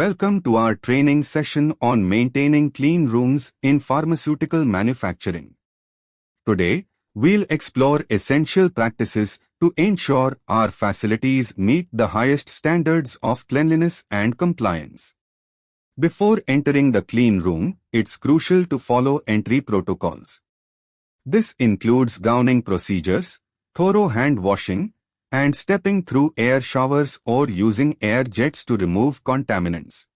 Welcome to our training session on maintaining clean rooms in pharmaceutical manufacturing. Today, we'll explore essential practices to ensure our facilities meet the highest standards of cleanliness and compliance. Before entering the clean room, it's crucial to follow entry protocols. This includes gowning procedures, thorough hand washing, and stepping through air showers or using air jets to remove contaminants.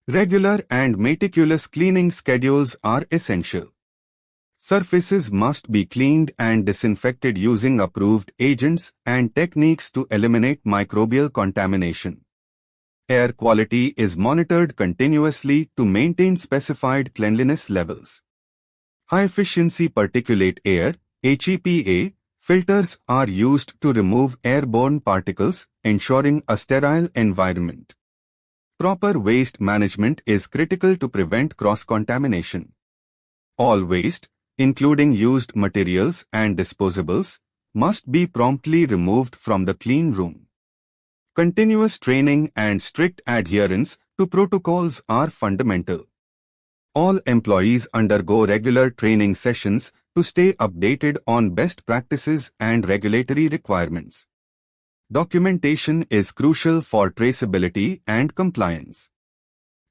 Regular and meticulous cleaning schedules are essential. Surfaces must be cleaned and disinfected using approved agents and techniques to eliminate microbial contamination. Air quality is monitored continuously to maintain specified cleanliness levels. High-efficiency particulate air (HEPA) filters are used to remove airborne particles, ensuring a sterile environment. Proper waste management is critical to prevent cross-contamination. All waste, including used materials and disposables, must be promptly removed from the clean room. Continuous training and strict adherence to protocols are fundamental. All employees undergo regular training sessions to stay updated on best practices and regulatory requirements. Documentation is crucial for traceability and compliance.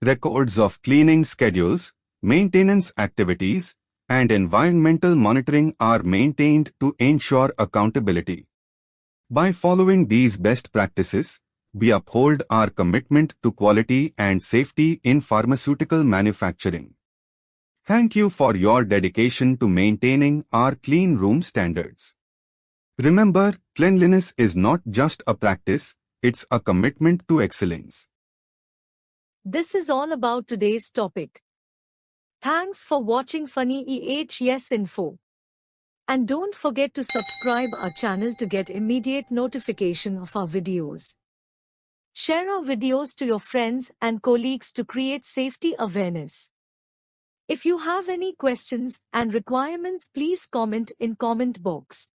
Records of cleaning schedules, maintenance activities, and environmental monitoring are maintained to ensure accountability. By following these best practices, we uphold our commitment to quality and safety in pharmaceutical manufacturing. Thank you for your dedication to maintaining our clean room standards. Remember, cleanliness is not just a practice, it's a commitment to excellence. This is all about today's topic. Thanks for watching Funny EHS Info. And don't forget to subscribe our channel to get immediate notification of our videos. Share our videos to your friends and colleagues to create safety awareness. If you have any questions and requirements, please comment in comment box.